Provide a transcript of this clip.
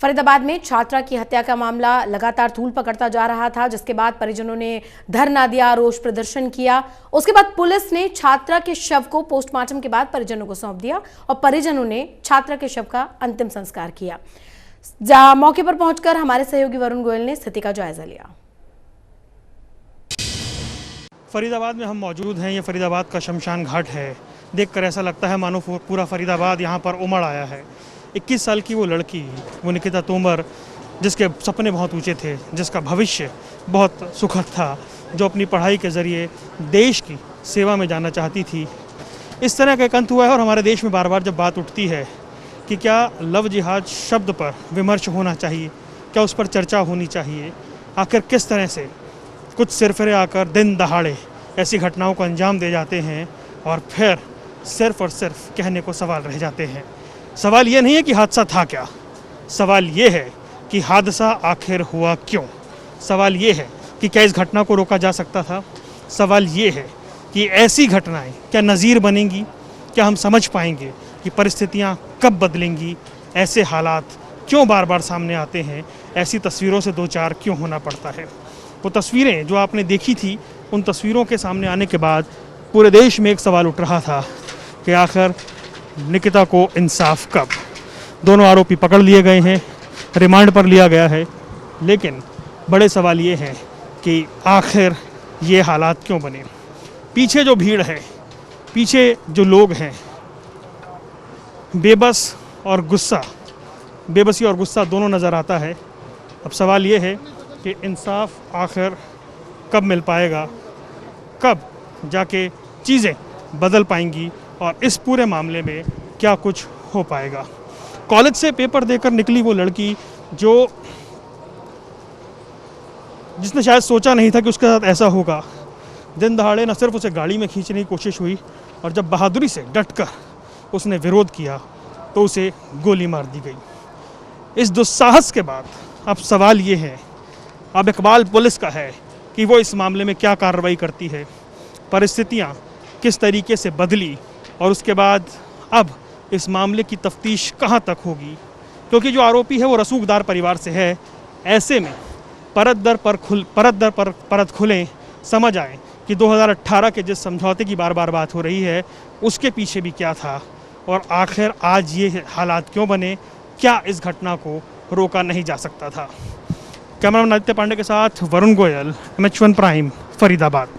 फरीदाबाद में छात्रा की हत्या का मामला लगातार तूल पकड़ता जा रहा था, जिसके बाद परिजनों ने धरना दिया, रोष प्रदर्शन किया। उसके बाद पुलिस ने छात्रा के शव को पोस्टमार्टम के बाद परिजनों को सौंप दिया और परिजनों ने छात्रा के शव का अंतिम संस्कार किया। मौके पर पहुंचकर हमारे सहयोगी वरुण गोयल ने स्थिति का जायजा लिया। फरीदाबाद में हम मौजूद हैं। ये फरीदाबाद का शमशान घाट है। देखकर ऐसा लगता है मानो पूरा फरीदाबाद यहाँ पर उमड़ आया है। 21 साल की वो लड़की, वो निकिता तोमर, जिसके सपने बहुत ऊंचे थे, जिसका भविष्य बहुत सुखद था, जो अपनी पढ़ाई के ज़रिए देश की सेवा में जाना चाहती थी। इस तरह का एक अंत हुआ है। और हमारे देश में बार बार जब बात उठती है कि क्या लव जिहाद शब्द पर विमर्श होना चाहिए, क्या उस पर चर्चा होनी चाहिए, आखिर किस तरह से कुछ सिरफिरे आकर दिन दहाड़े ऐसी घटनाओं को अंजाम दे जाते हैं और फिर सिर्फ और सिर्फ कहने को सवाल रह जाते हैं। सवाल ये नहीं है कि हादसा था क्या, सवाल ये है कि हादसा आखिर हुआ क्यों। सवाल ये है कि क्या इस घटना को रोका जा सकता था। सवाल ये है कि ऐसी घटनाएं क्या नज़ीर बनेंगी, क्या हम समझ पाएंगे कि परिस्थितियां कब बदलेंगी, ऐसे हालात क्यों बार बार सामने आते हैं, ऐसी तस्वीरों से दो चार क्यों होना पड़ता है। वो तस्वीरें जो आपने देखी थी, उन तस्वीरों के सामने आने के बाद पूरे देश में एक सवाल उठ रहा था कि आखिर निकिता को इंसाफ कब। दोनों आरोपी पकड़ लिए गए हैं, रिमांड पर लिया गया है, लेकिन बड़े सवाल ये हैं कि आखिर ये हालात क्यों बने। पीछे जो भीड़ है, पीछे जो लोग हैं, बेबसी और गुस्सा दोनों नज़र आता है। अब सवाल ये है कि इंसाफ आखिर कब मिल पाएगा, कब जाके चीज़ें बदल पाएंगी और इस पूरे मामले में क्या कुछ हो पाएगा। कॉलेज से पेपर देकर निकली वो लड़की जिसने शायद सोचा नहीं था कि उसके साथ ऐसा होगा। दिन दहाड़े न सिर्फ उसे गाड़ी में खींचने की कोशिश हुई, और जब बहादुरी से डटकर उसने विरोध किया तो उसे गोली मार दी गई। इस दुस्साहस के बाद अब सवाल ये है, अब इकबाल पुलिस का है कि वो इस मामले में क्या कार्रवाई करती है, परिस्थितियाँ किस तरीके से बदली और उसके बाद अब इस मामले की तफ्तीश कहाँ तक होगी। क्योंकि जो आरोपी है वो रसूखदार परिवार से है। ऐसे में परत दर परत खुलें, समझ आए कि 2018 के जिस समझौते की बार बार बात हो रही है उसके पीछे भी क्या था और आखिर आज ये हालात क्यों बने। क्या इस घटना को रोका नहीं जा सकता था। कैमरामैन आदित्य पांडे के साथ वरुण गोयल, MH1 प्राइम, फरीदाबाद।